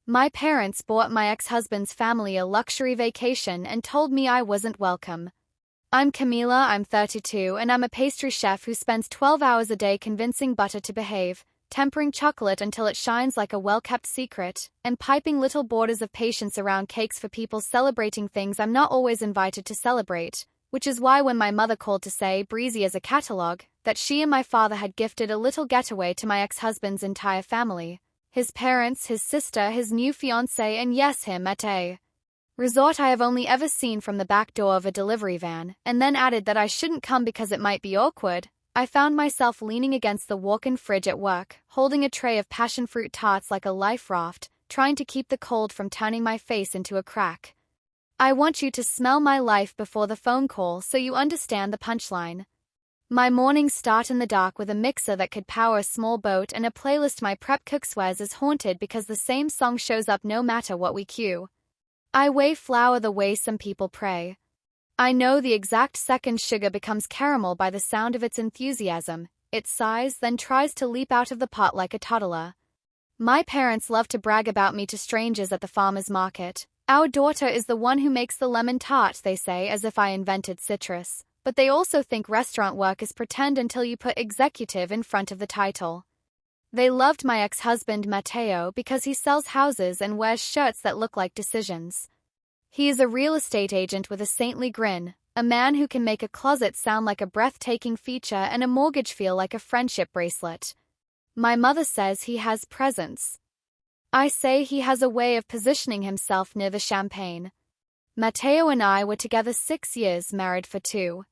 My parents bought my ex-husband's family a luxury vacation and told me I wasn't welcome. I'm Camila, I'm 32, and I'm a pastry chef who spends 12 hours a day convincing butter to behave, tempering chocolate until it shines like a well-kept secret, and piping little borders of patience around cakes for people celebrating things I'm not always invited to celebrate, which is why when my mother called to say, breezy as a catalogue, that she and my father had gifted a little getaway to my ex-husband's entire family, his parents, his sister, his new fiancé, and yes, him at a resort I have only ever seen from the back door of a delivery van, and then added that I shouldn't come because it might be awkward, I found myself leaning against the walk-in fridge at work, holding a tray of passion fruit tarts like a life raft, trying to keep the cold from turning my face into a crack. I want you to smell my life before the phone call so you understand the punchline. My mornings start in the dark with a mixer that could power a small boat and a playlist my prep cook swears is haunted because the same song shows up no matter what we cue. I weigh flour the way some people pray. I know the exact second sugar becomes caramel by the sound of its enthusiasm. It sighs, then tries to leap out of the pot like a toddler. My parents love to brag about me to strangers at the farmer's market. Our daughter is the one who makes the lemon tart, they say, as if I invented citrus. But they also think restaurant work is pretend until you put executive in front of the title. They loved my ex-husband Matteo because he sells houses and wears shirts that look like decisions. He is a real estate agent with a saintly grin, a man who can make a closet sound like a breathtaking feature and a mortgage feel like a friendship bracelet. My mother says he has presence. I say he has a way of positioning himself near the champagne. Matteo and I were together 6 years, married for 2.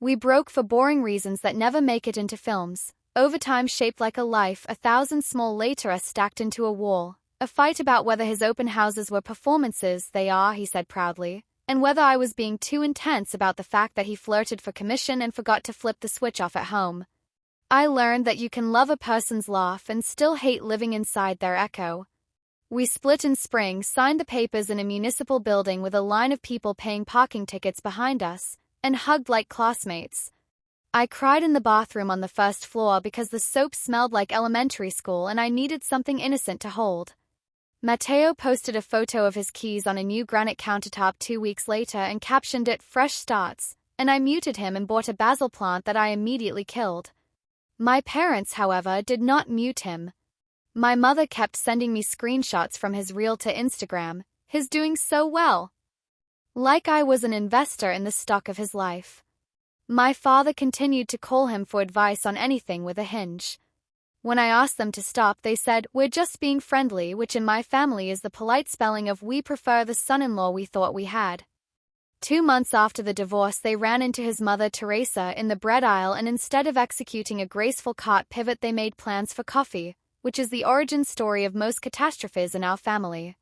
We broke for boring reasons that never make it into films. Overtime shaped like a life, 1,000 small later are stacked into a wall. A fight about whether his open houses were performances, they are, he said proudly, and whether I was being too intense about the fact that he flirted for commission and forgot to flip the switch off at home. I learned that you can love a person's laugh and still hate living inside their echo. We split in spring, signed the papers in a municipal building with a line of people paying parking tickets behind us, and hugged like classmates. I cried in the bathroom on the first floor because the soap smelled like elementary school and I needed something innocent to hold. Matteo posted a photo of his keys on a new granite countertop 2 weeks later and captioned it "Fresh Starts," and I muted him and bought a basil plant that I immediately killed. My parents, however, did not mute him. My mother kept sending me screenshots from his reel to Instagram, his doing so well. Like I was an investor in the stock of his life. My father continued to call him for advice on anything with a hinge. When I asked them to stop, they said, "We're just being friendly," which in my family is the polite spelling of "we prefer the son-in-law we thought we had." 2 months after the divorce, they ran into his mother Teresa in the bread aisle and instead of executing a graceful cart pivot they made plans for coffee, which is the origin story of most catastrophes in our family.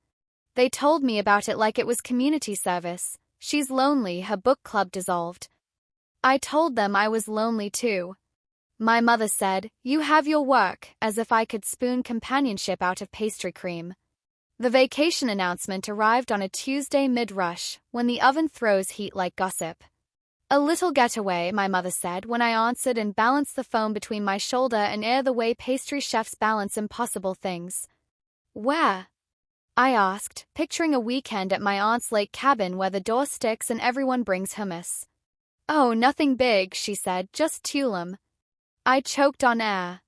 They told me about it like it was community service. She's lonely, her book club dissolved. I told them I was lonely too. My mother said, "You have your work," as if I could spoon companionship out of pastry cream. The vacation announcement arrived on a Tuesday mid-rush, when the oven throws heat like gossip. "A little getaway," my mother said when I answered and balanced the phone between my shoulder and ear the way pastry chefs balance impossible things. "Where?" I asked, picturing a weekend at my aunt's lake cabin where the door sticks and everyone brings hummus. "Oh, nothing big," she said, "just Tulum." I choked on air.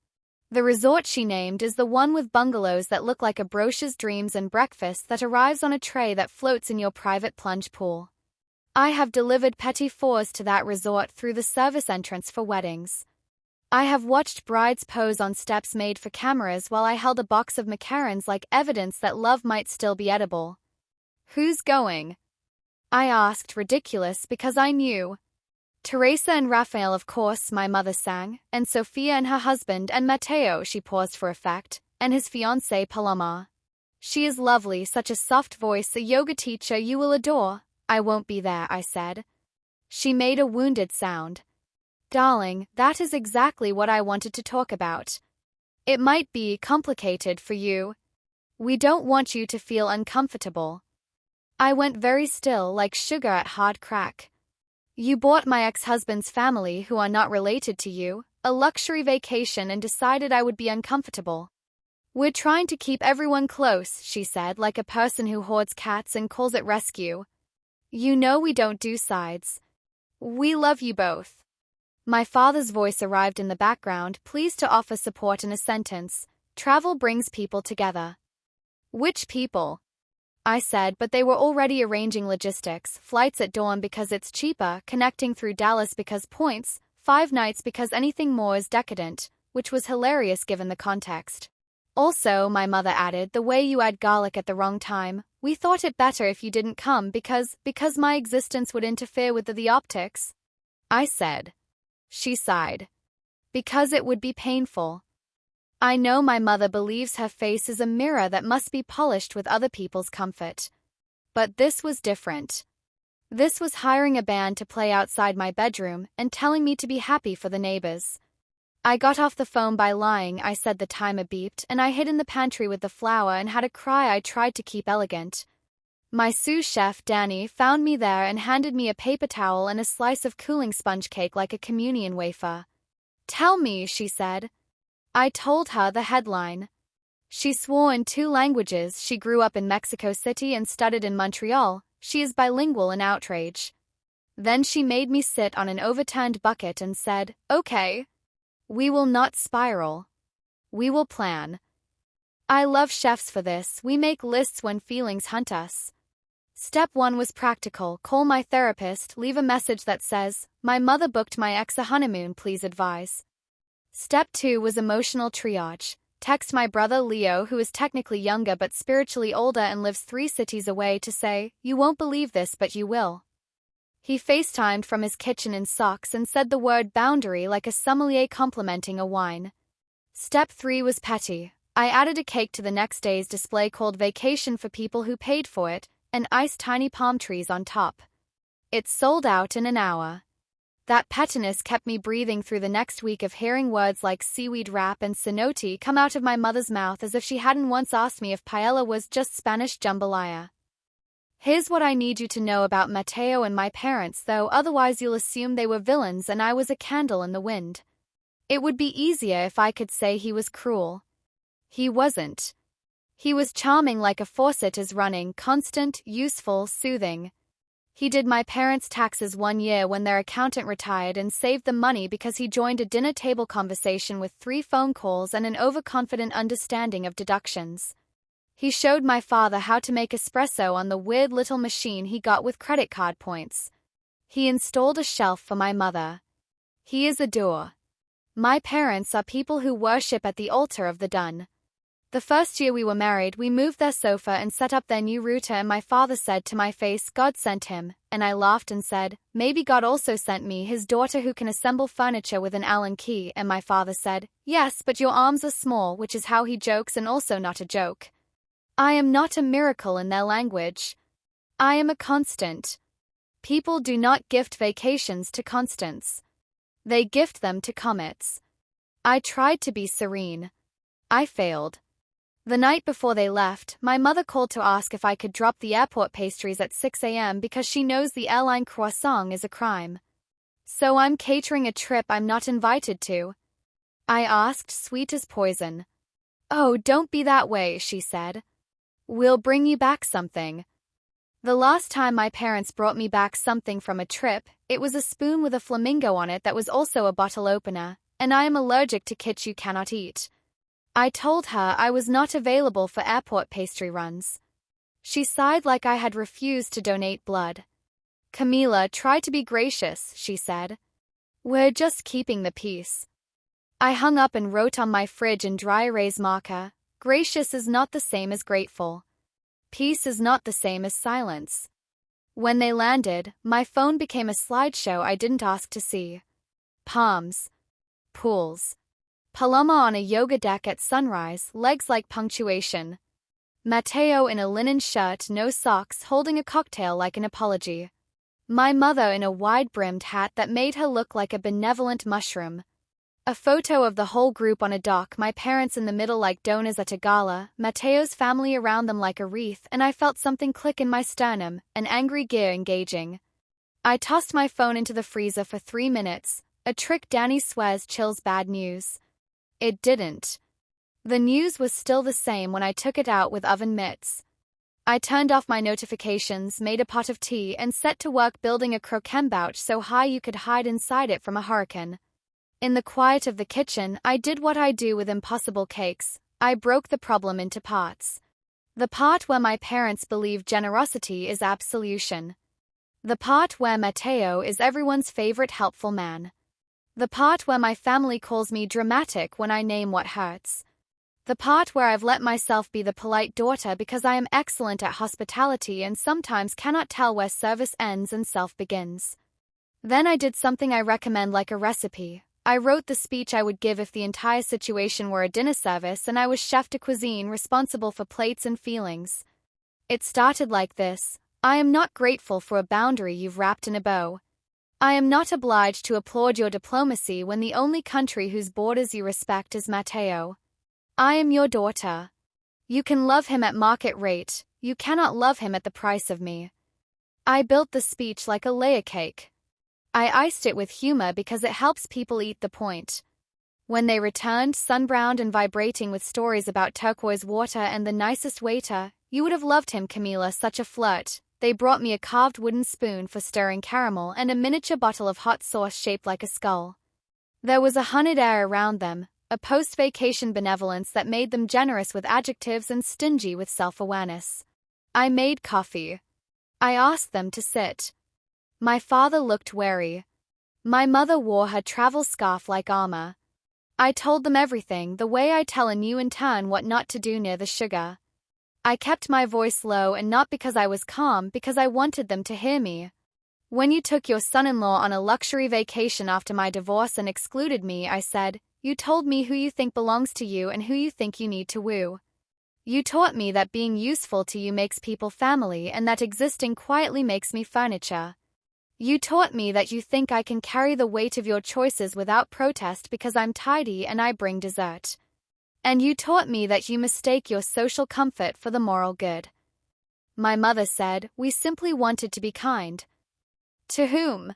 The resort she named is the one with bungalows that look like a brocheur's dreams and breakfast that arrives on a tray that floats in your private plunge pool. I have delivered petit fours to that resort through the service entrance for weddings. I have watched brides pose on steps made for cameras while I held a box of macarons like evidence that love might still be edible. "Who's going?" I asked, ridiculous because I knew. "Teresa and Raphael, of course," my mother sang, "and Sophia and her husband, and Matteo," she paused for effect, "and his fiancée Paloma. She is lovely, such a soft voice, a yoga teacher you will adore." "I won't be there," I said. She made a wounded sound. "Darling, that is exactly what I wanted to talk about. It might be complicated for you. We don't want you to feel uncomfortable." I went very still, like sugar at hard crack. "You bought my ex-husband's family, who are not related to you, a luxury vacation and decided I would be uncomfortable. We're trying to keep everyone close, she said, like a person who hoards cats and calls it rescue. You know we don't do sides. We love you both. My father's voice arrived in the background, pleased to offer support in a sentence. Travel brings people together. Which people? I said, but they were already arranging logistics, flights at dawn because it's cheaper, connecting through Dallas because points, 5 nights because anything more is decadent, which was hilarious given the context. Also, my mother added, the way you add garlic at the wrong time, we thought it better if you didn't come because my existence would interfere with the optics. I said. She sighed. Because it would be painful. I know my mother believes her face is a mirror that must be polished with other people's comfort. But this was different. This was hiring a band to play outside my bedroom and telling me to be happy for the neighbors. I got off the phone by lying. I said the timer beeped, and I hid in the pantry with the flour and had a cry I tried to keep elegant. My sous chef, Danny, found me there and handed me a paper towel and a slice of cooling sponge cake like a communion wafer. Tell me, she said. I told her the headline. She swore in 2 languages. She grew up in Mexico City and studied in Montreal. She is bilingual in outrage. Then she made me sit on an overturned bucket and said, okay. We will not spiral. We will plan. I love chefs for this. We make lists when feelings hunt us. Step 1 was practical. Call my therapist, leave a message that says, my mother booked my ex a honeymoon, please advise. Step 2 was emotional triage. Text my brother Leo, who is technically younger but spiritually older and lives 3 cities away, to say, you won't believe this but you will. He FaceTimed from his kitchen in socks and said the word boundary like a sommelier complimenting a wine. Step 3 was petty. I added a cake to the next day's display called Vacation for people who paid for it, and iced tiny palm trees on top. It sold out in an hour. That pettiness kept me breathing through the next week of hearing words like seaweed wrap and cenote come out of my mother's mouth as if she hadn't once asked me if paella was just Spanish jambalaya. Here's what I need you to know about Mateo and my parents, though otherwise you'll assume they were villains and I was a candle in the wind. It would be easier if I could say he was cruel. He wasn't. He was charming like a faucet is running, constant, useful, soothing. He did my parents' taxes 1 year when their accountant retired and saved them money because he joined a dinner table conversation with 3 phone calls and an overconfident understanding of deductions. He showed my father how to make espresso on the weird little machine he got with credit card points. He installed a shelf for my mother. He is a doer. My parents are people who worship at the altar of the done. The first year we were married, we moved their sofa and set up their new router, and my father said to my face, God sent him, and I laughed and said, maybe God also sent me his daughter who can assemble furniture with an Allen key, and my father said, yes, but your arms are small, which is how he jokes and also not a joke. I am not a miracle in their language. I am a constant. People do not gift vacations to constants. They gift them to comets. I tried to be serene. I failed. The night before they left, my mother called to ask if I could drop the airport pastries at 6 a.m. because she knows the airline croissant is a crime. So I'm catering a trip I'm not invited to. I asked, sweet as poison. Oh, don't be that way, she said. We'll bring you back something. The last time my parents brought me back something from a trip, it was a spoon with a flamingo on it that was also a bottle opener, and I am allergic to kits you cannot eat. I told her I was not available for airport pastry runs. She sighed like I had refused to donate blood. Camila, try to be gracious, she said. We're just keeping the peace. I hung up and wrote on my fridge in dry erase marker, gracious is not the same as grateful. Peace is not the same as silence. When they landed, my phone became a slideshow I didn't ask to see. Palms. Pools. Paloma on a yoga deck at sunrise, legs like punctuation. Mateo in a linen shirt, no socks, holding a cocktail like an apology. My mother in a wide-brimmed hat that made her look like a benevolent mushroom. A photo of the whole group on a dock, my parents in the middle like donors at a gala, Mateo's family around them like a wreath, and I felt something click in my sternum, an angry gear engaging. I tossed my phone into the freezer for 3 minutes, a trick Danny swears chills bad news. It didn't. The news was still the same when I took it out with oven mitts. I turned off my notifications, made a pot of tea, and set to work building a croquembouche so high you could hide inside it from a hurricane. In the quiet of the kitchen, I did what I do with impossible cakes. I broke the problem into parts. The part where my parents believe generosity is absolution. The part where Matteo is everyone's favorite helpful man. The part where my family calls me dramatic when I name what hurts. The part where I've let myself be the polite daughter because I am excellent at hospitality and sometimes cannot tell where service ends and self begins. Then I did something I recommend like a recipe. I wrote the speech I would give if the entire situation were a dinner service and I was chef de cuisine responsible for plates and feelings. It started like this: I am not grateful for a boundary you've wrapped in a bow. I am not obliged to applaud your diplomacy when the only country whose borders you respect is Matteo. I am your daughter. You can love him at market rate, you cannot love him at the price of me. I built the speech like a layer cake. I iced it with humor because it helps people eat the point. When they returned, sunbrowned and vibrating with stories about turquoise water and the nicest waiter, you would have loved him, Camila, such a flirt. They brought me a carved wooden spoon for stirring caramel and a miniature bottle of hot sauce shaped like a skull. There was a honeyed air around them, a post-vacation benevolence that made them generous with adjectives and stingy with self-awareness. I made coffee. I asked them to sit. My father looked wary. My mother wore her travel scarf like armor. I told them everything, the way I tell a new intern what not to do near the sugar. I kept my voice low, and not because I was calm, because I wanted them to hear me. When you took your son-in-law on a luxury vacation after my divorce and excluded me, I said, you told me who you think belongs to you and who you think you need to woo. You taught me that being useful to you makes people family and that existing quietly makes me furniture. You taught me that you think I can carry the weight of your choices without protest because I'm tidy and I bring dessert. And you taught me that you mistake your social comfort for the moral good. My mother said, we simply wanted to be kind. To whom?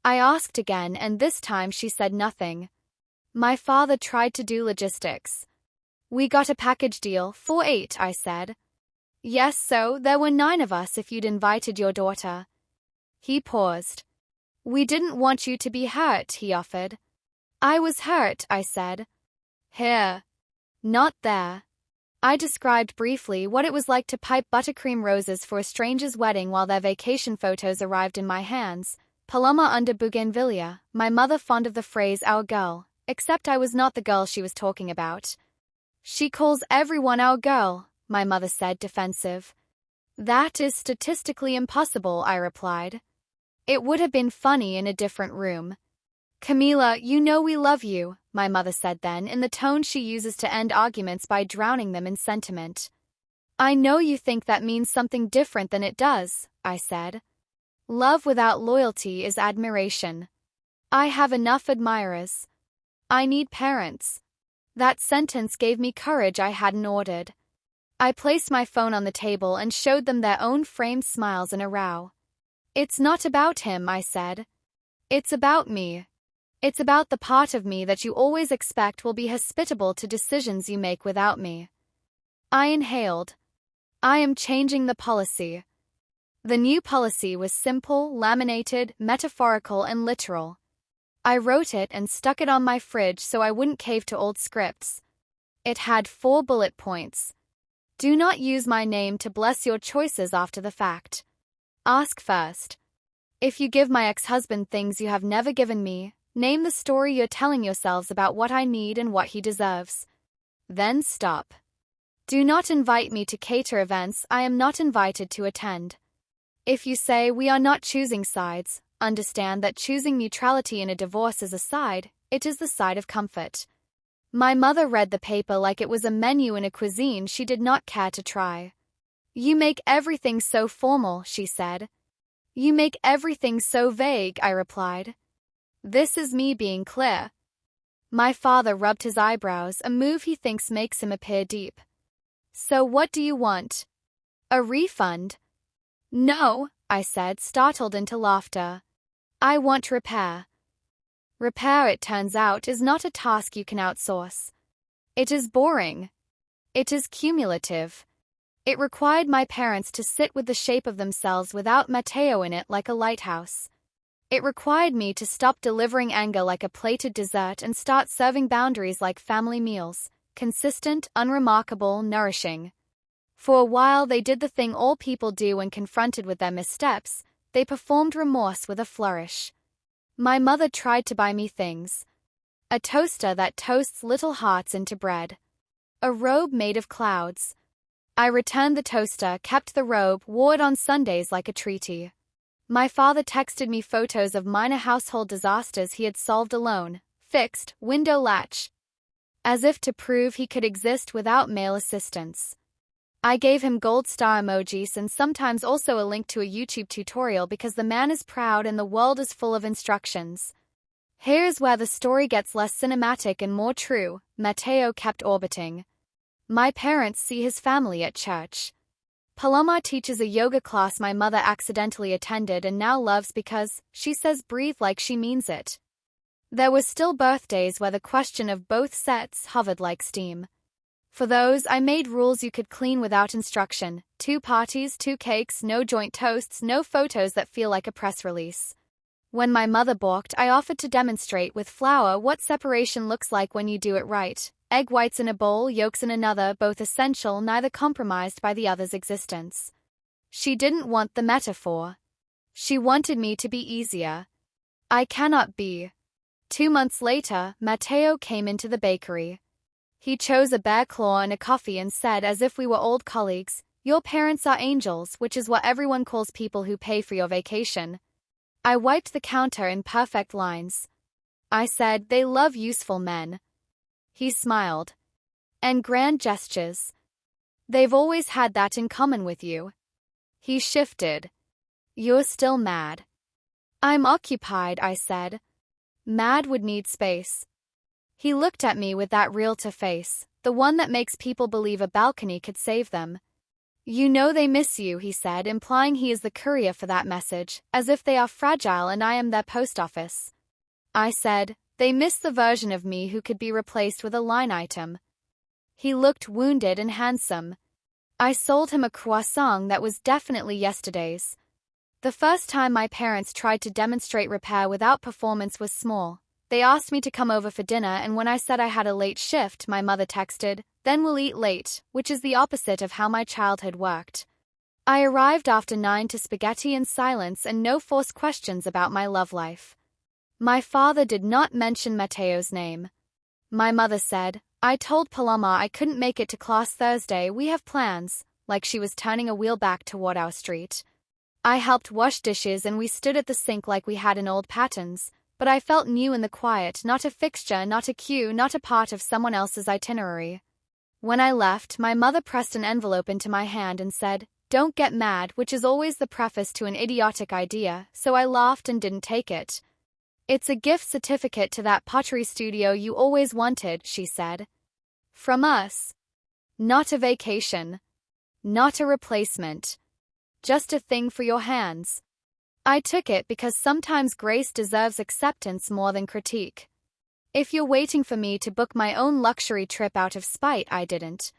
I asked again, and this time she said nothing. My father tried to do logistics. We got a package deal, for 8, I said. Yes, so there were 9 of us if you'd invited your daughter. He paused. We didn't want you to be hurt, he offered. I was hurt, I said. Here. Not there. I described briefly what it was like to pipe buttercream roses for a stranger's wedding while their vacation photos arrived in my hands. Paloma under bougainvillea, my mother fond of the phrase our girl, except I was not the girl she was talking about. She calls everyone our girl, my mother said, defensive. That is statistically impossible, I replied. It would have been funny in a different room. Camila, you know we love you, my mother said then, in the tone she uses to end arguments by drowning them in sentiment. I know you think that means something different than it does, I said. Love without loyalty is admiration. I have enough admirers. I need parents. That sentence gave me courage I hadn't ordered. I placed my phone on the table and showed them their own framed smiles in a row. It's not about him, I said. It's about me. It's about the part of me that you always expect will be hospitable to decisions you make without me. I inhaled. I am changing the policy. The new policy was simple, laminated, metaphorical, and literal. I wrote it and stuck it on my fridge so I wouldn't cave to old scripts. It had 4 bullet points. Do not use my name to bless your choices after the fact. Ask first. If you give my ex-husband things you have never given me, name the story you're telling yourselves about what I need and what he deserves. Then stop. Do not invite me to cater events I am not invited to attend. If you say we are not choosing sides, understand that choosing neutrality in a divorce is a side, it is the side of comfort. My mother read the paper like it was a menu in a cuisine she did not care to try. You make everything so formal, she said. You make everything so vague, I replied. This is me being clear. My father rubbed his eyebrows, a move he thinks makes him appear deep. So what do you want? A refund? No, I said, startled into laughter. I want repair. Repair, it turns out, is not a task you can outsource. It is boring. It is cumulative. It required my parents to sit with the shape of themselves without Matteo in it like a lighthouse. It required me to stop delivering anger like a plated dessert and start serving boundaries like family meals, consistent, unremarkable, nourishing. For a while they did the thing all people do when confronted with their missteps, they performed remorse with a flourish. My mother tried to buy me things. A toaster that toasts little hearts into bread. A robe made of clouds. I returned the toaster, kept the robe, wore it on Sundays like a treaty. My father texted me photos of minor household disasters he had solved alone, fixed, window latch, as if to prove he could exist without male assistance. I gave him gold star emojis and sometimes also a link to a YouTube tutorial because the man is proud and the world is full of instructions. Here's where the story gets less cinematic and more true. Matteo kept orbiting. My parents see his family at church. Paloma teaches a yoga class my mother accidentally attended and now loves because, she says, breathe like she means it. There were still birthdays where the question of both sets hovered like steam. For those, I made rules you could clean without instruction. 2 parties, 2 cakes, no joint toasts, no photos that feel like a press release. When my mother balked, I offered to demonstrate with flour what separation looks like when you do it right. Egg whites in a bowl, yolks in another, both essential, neither compromised by the other's existence. She didn't want the metaphor. She wanted me to be easier. I cannot be. 2 months later, Matteo came into the bakery. He chose a bear claw and a coffee and said, as if we were old colleagues, "Your parents are angels," which is what everyone calls people who pay for your vacation. I wiped the counter in perfect lines. I said, "They love useful men." He smiled. "And grand gestures. They've always had that in common with you." He shifted. "You're still mad." "I'm occupied," I said. "Mad would need space." He looked at me with that realtor face, the one that makes people believe a balcony could save them. "You know they miss you," he said, implying he is the courier for that message, as if they are fragile and I am their post office. I said, "They miss the version of me who could be replaced with a line item." He looked wounded and handsome. I sold him a croissant that was definitely yesterday's. The first time my parents tried to demonstrate repair without performance was small. They asked me to come over for dinner, and when I said I had a late shift, my mother texted, "Then we'll eat late," which is the opposite of how my childhood worked. I arrived after 9 to spaghetti and silence and no forced questions about my love life. My father did not mention Matteo's name. My mother said, "I told Paloma I couldn't make it to class Thursday, we have plans," like she was turning a wheel back toward our street. I helped wash dishes and we stood at the sink like we had in old patterns, but I felt new in the quiet, not a fixture, not a cue, not a part of someone else's itinerary. When I left, my mother pressed an envelope into my hand and said, "Don't get mad," which is always the preface to an idiotic idea, so I laughed and didn't take it. "It's a gift certificate to that pottery studio you always wanted," she said. "From us. Not a vacation. Not a replacement. Just a thing for your hands." I took it because sometimes grace deserves acceptance more than critique. If you're waiting for me to book my own luxury trip out of spite, I didn't.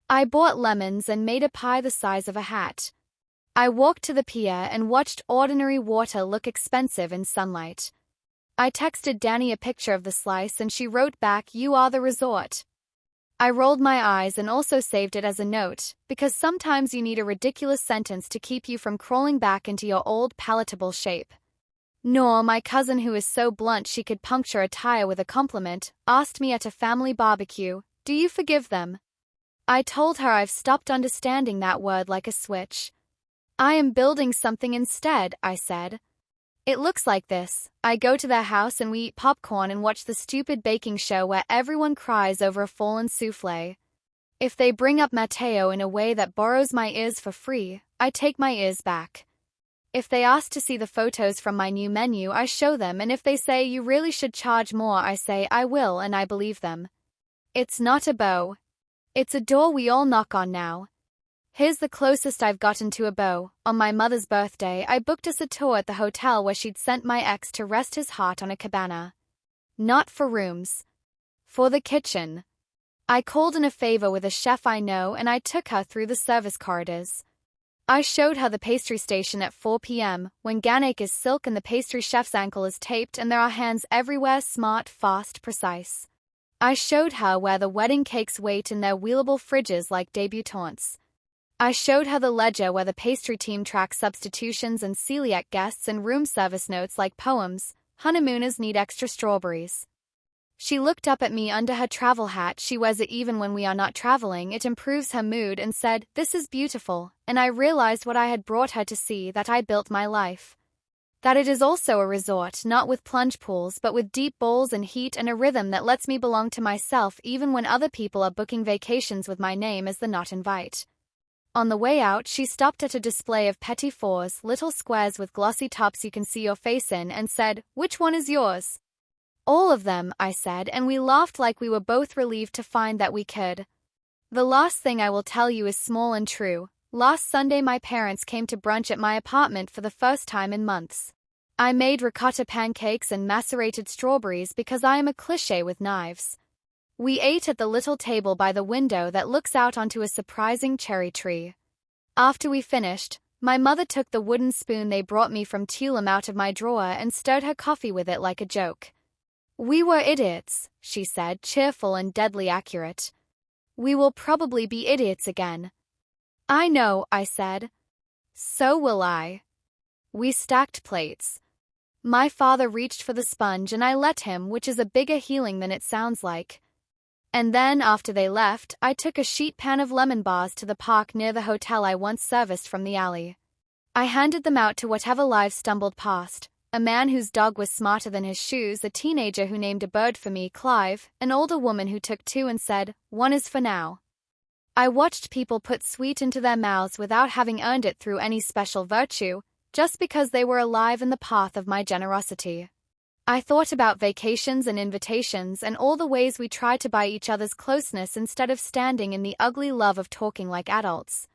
I bought lemons and made a pie the size of a hat. I walked to the pier and watched ordinary water look expensive in sunlight. I texted Danny a picture of the slice and she wrote back, "You are the resort." I rolled my eyes and also saved it as a note, because sometimes you need a ridiculous sentence to keep you from crawling back into your old palatable shape. Nor, my cousin who is so blunt she could puncture a tire with a compliment, asked me at a family barbecue, "Do you forgive them?" I told her I've stopped understanding that word like a switch. "I am building something instead," I said. "It looks like this. I go to their house and we eat popcorn and watch the stupid baking show where everyone cries over a fallen souffle. If they bring up Matteo in a way that borrows my ears for free, I take my ears back. If they ask to see the photos from my new menu, I show them, and if they say you really should charge more, I say I will, and I believe them. It's not a bow. It's a door we all knock on now. Here's the closest I've gotten to a bow. On my mother's birthday, I booked us a tour at the hotel where she'd sent my ex to rest his heart on a cabana. Not for rooms. For the kitchen. I called in a favor with a chef I know and I took her through the service corridors. I showed her the pastry station at 4 p.m., when Ganek is silk and the pastry chef's ankle is taped and there are hands everywhere, smart, fast, precise. I showed her where the wedding cakes wait in their wheelable fridges like debutantes. I showed her the ledger where the pastry team tracks substitutions and celiac guests and room service notes like poems, honeymooners need extra strawberries. She looked up at me under her travel hat, she wears it even when we are not traveling, it improves her mood, and said, "This is beautiful," and I realized what I had brought her to see, that I built my life. That it is also a resort, not with plunge pools but with deep bowls and heat and a rhythm that lets me belong to myself even when other people are booking vacations with my name as the not invite. On the way out, she stopped at a display of petit fours, little squares with glossy tops you can see your face in, and said, "Which one is yours?" "All of them," I said, and we laughed like we were both relieved to find that we could. The last thing I will tell you is small and true. Last Sunday my parents came to brunch at my apartment for the first time in months. I made ricotta pancakes and macerated strawberries because I am a cliché with knives. We ate at the little table by the window that looks out onto a surprising cherry tree. After we finished, my mother took the wooden spoon they brought me from Tulum out of my drawer and stirred her coffee with it like a joke. "We were idiots," she said, cheerful and deadly accurate. "We will probably be idiots again." "I know," I said. "So will I." We stacked plates. My father reached for the sponge and I let him, which is a bigger healing than it sounds like. And then, after they left, I took a sheet pan of lemon bars to the park near the hotel I once serviced from the alley. I handed them out to whatever lives stumbled past. A man whose dog was smarter than his shoes, a teenager who named a bird for me Clive, an older woman who took two and said, "One is for now." I watched people put sweet into their mouths without having earned it through any special virtue, just because they were alive in the path of my generosity. I thought about vacations and invitations and all the ways we try to buy each other's closeness instead of standing in the ugly love of talking like adults.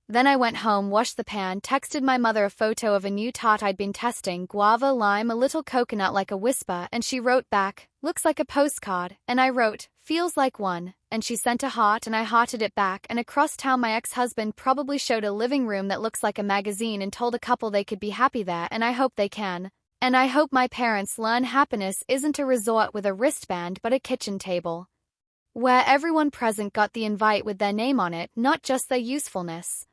Then I went home, washed the pan, texted my mother a photo of a new tart I'd been testing, guava, lime, a little coconut like a whisper, and she wrote back, "Looks like a postcard," and I wrote, "Feels like one," and she sent a heart and I hearted it back, and across town my ex-husband probably showed a living room that looks like a magazine and told a couple they could be happy there, and I hope they can. And I hope my parents learn happiness isn't a resort with a wristband but a kitchen table, where everyone present got the invite with their name on it, not just their usefulness.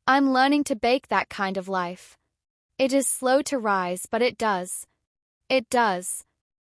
I'm learning to bake that kind of life. It is slow to rise, but it does. It does.